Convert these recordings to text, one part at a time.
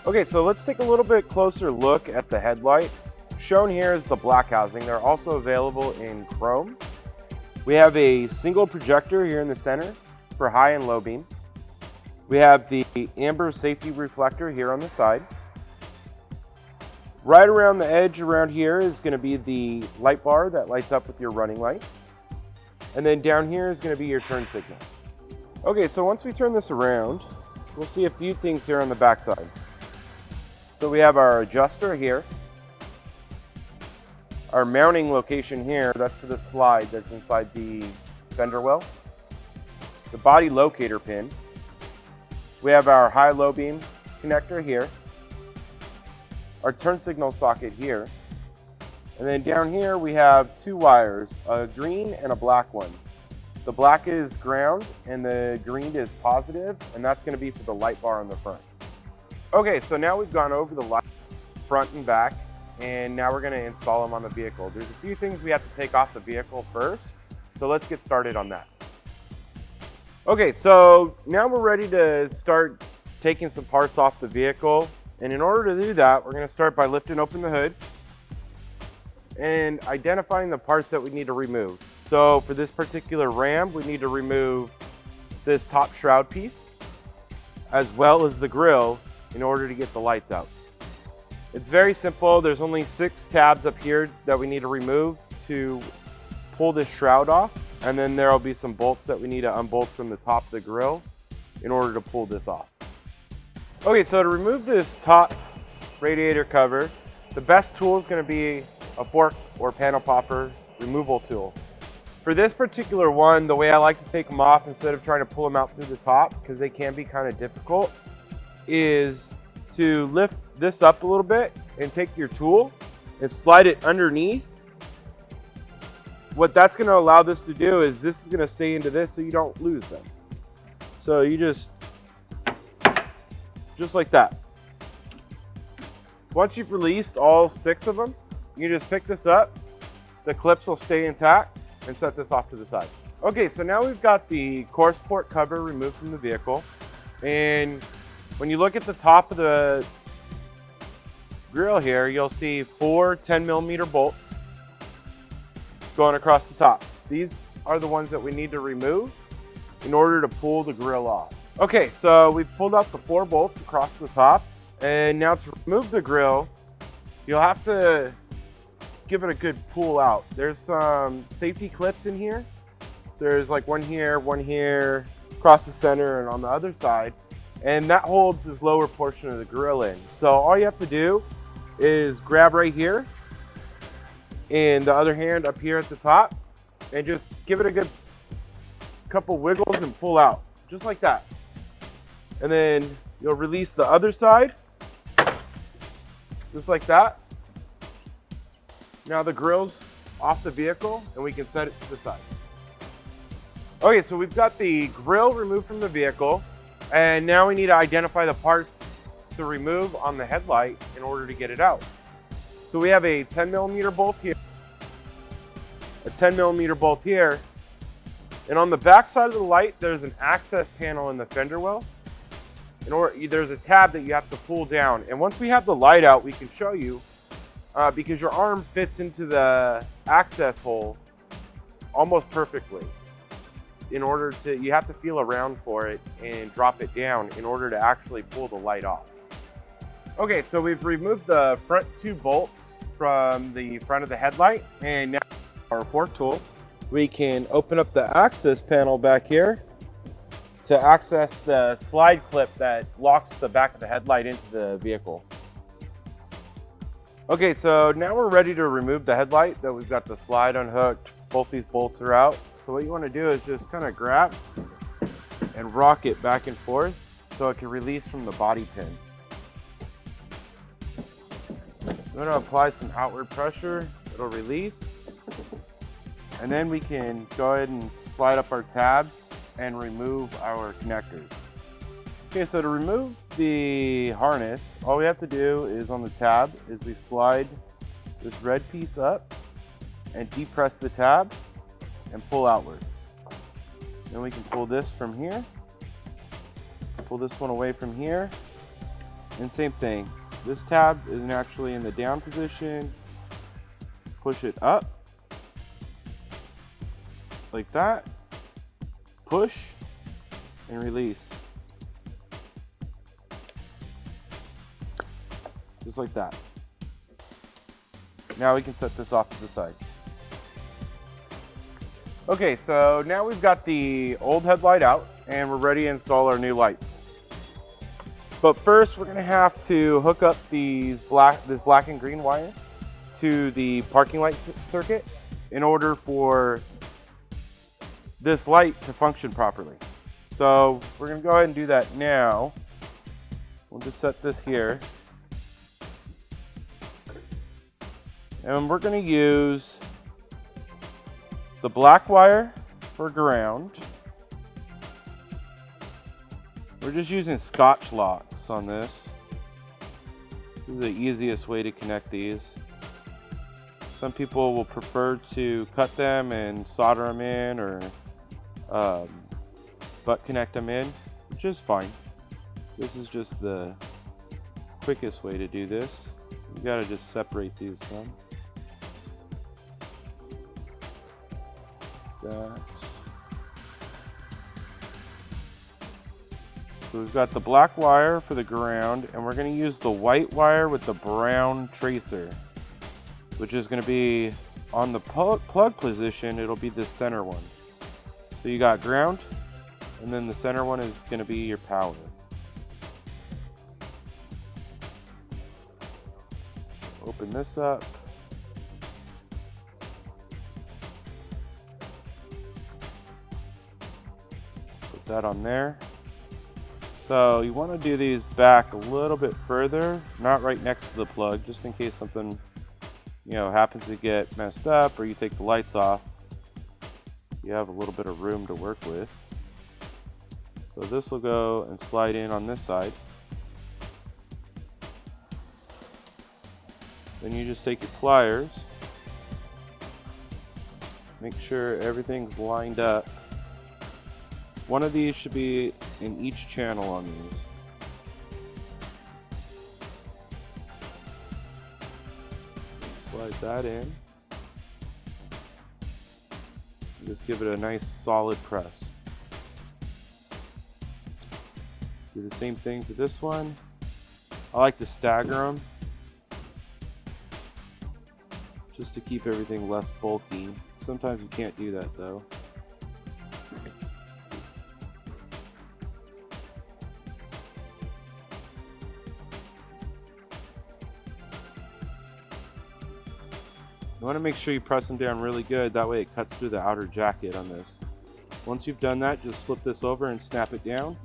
Okay, so let's take a little bit closer look at the headlights. Shown here is the black housing. They're also available in chrome. We have a single projector here in the center for high and low beam. We have the amber safety reflector here on the side. Right around the edge around here is going to be the light bar that lights up with your running lights. And then down here is going to be your turn signal. Okay, so once we turn this around, we'll see a few things here on the back side. So we have our adjuster here. Our mounting location here, that's for the slide that's inside the fender well. The body locator pin. We have our high-low beam connector here. Our turn signal socket here. And then down here we have two wires, a green and a black one. The black is ground and the green is positive, and that's going to be for the light bar on the front. Okay, so now we've gone over the lights front and back, and now we're going to install them on the vehicle. There's a few things we have to take off the vehicle first, so let's get started on that. Okay, so now we're ready to start taking some parts off the vehicle. And in order to do that, we're going to start by lifting open the hood and identifying the parts that we need to remove. So for this particular Ram, we need to remove this top shroud piece as well as the grille in order to get the lights out. It's very simple. There's only 6 tabs up here that we need to remove to pull this shroud off. And then there'll be some bolts that we need to unbolt from the top of the grille in order to pull this off. Okay, so to remove this top radiator cover, the best tool is going to be a fork or panel popper removal tool. For this particular one, the way I like to take them off instead of trying to pull them out through the top, because they can be kind of difficult, is to lift this up a little bit and take your tool and slide it underneath. What that's going to allow this to do is this is going to stay into this so you don't lose them. So you just like that. Once you've released all 6 of them, you just pick this up, the clips will stay intact, and set this off to the side. Okay, so now we've got the core support cover removed from the vehicle, and when you look at the top of the grill here, you'll see 4 10mm bolts going across the top. These are the ones that we need to remove in order to pull the grill off. Okay, so we've pulled out the 4 bolts across the top, and now to remove the grill, you'll have to give it a good pull out. There's some safety clips in here. There's like one here, across the center, and on the other side, and that holds this lower portion of the grill in. So all you have to do is grab right here, and the other hand up here at the top, and just give it a good couple wiggles and pull out, just like that. And then you'll release the other side, just like that. Now the grill's off the vehicle and we can set it to the side. Okay, so we've got the grill removed from the vehicle, and now we need to identify the parts to remove on the headlight in order to get it out. So we have a 10mm bolt here, a 10mm bolt here, and on the back side of the light, there's an access panel in the fender well. There's a tab that you have to pull down, and once we have the light out, we can show you because your arm fits into the access hole almost perfectly. You have to feel around for it and drop it down in order to actually pull the light off. Okay, so we've removed the front 2 bolts from the front of the headlight, and now our fork tool, we can open up the access panel back here to access the slide clip that locks the back of the headlight into the vehicle. Okay, so now we're ready to remove the headlight. That we've got the slide unhooked, both these bolts are out. So what you want to do is just kind of grab and rock it back and forth so it can release from the body pin. I'm going to apply some outward pressure, it'll release. And then we can go ahead and slide up our tabs and remove our connectors. Okay, so to remove the harness, all we have to do is on the tab is we slide this red piece up and depress the tab and pull outwards. Then we can pull this from here, pull this one away from here, And same thing. This tab is actually in the down position. Push it up. Like that. Push and release. Just like that. Now we can set this off to the side. Okay, so now we've got the old headlight out and we're ready to install our new lights. But first we're gonna have to hook up this black and green wire to the parking light circuit in order for this light to function properly. So we're gonna go ahead and do that now. We'll just set this here. And we're gonna use the black wire for ground. We're just using Scotch locks on this. This is the easiest way to connect these. Some people will prefer to cut them and solder them in or butt connect them in, which is fine. This is just the quickest way to do this. You gotta just separate these some. That. So we've got the black wire for the ground, and we're going to use the white wire with the brown tracer, which is going to be on the plug position. It'll be the center one. So you got ground, and then the center one is going to be your power. So open this up. That on there. So you want to do these back a little bit further, not right next to the plug, just in case something, you know, happens to get messed up or you take the lights off. You have a little bit of room to work with. So this will go and slide in on this side. Then you just take your pliers, make sure everything's lined up. One of these should be in each channel on these. Slide that in. Just give it a nice solid press. Do the same thing for this one. I like to stagger them just to keep everything less bulky. Sometimes you can't do that though. You want to make sure you press them down really good, that way it cuts through the outer jacket on this. Once you've done that, just flip this over and snap it down.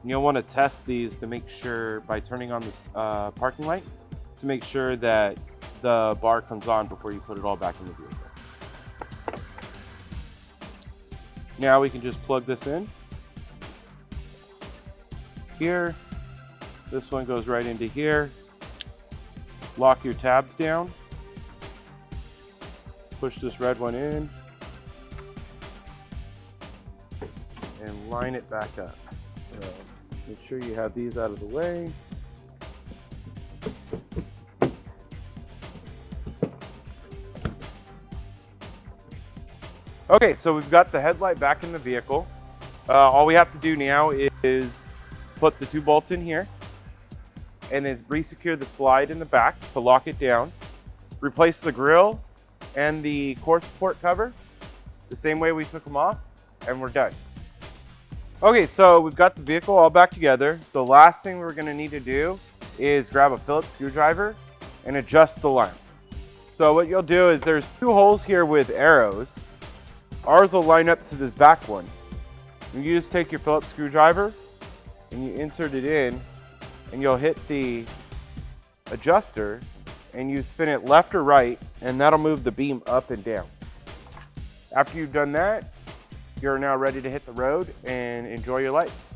And you'll want to test these to make sure, by turning on this parking light, to make sure that the bar comes on before you put it all back in the vehicle. Now we can just plug this in. Here, this one goes right into here. Lock your tabs down. Push this red one in. And line it back up. So make sure you have these out of the way. Okay, so we've got the headlight back in the vehicle. All we have to do now is put the two bolts in here, and then re-secure the slide in the back to lock it down. Replace the grill and the core support cover the same way we took them off, and we're done. Okay, so we've got the vehicle all back together. The last thing we're gonna need to do is grab a Phillips screwdriver and adjust the lamp. So what you'll do is there's two holes here with arrows. Ours will line up to this back one. You just take your Phillips screwdriver and you insert it in, and you'll hit the adjuster and you spin it left or right, and that'll move the beam up and down. After you've done that, you're now ready to hit the road and enjoy your lights.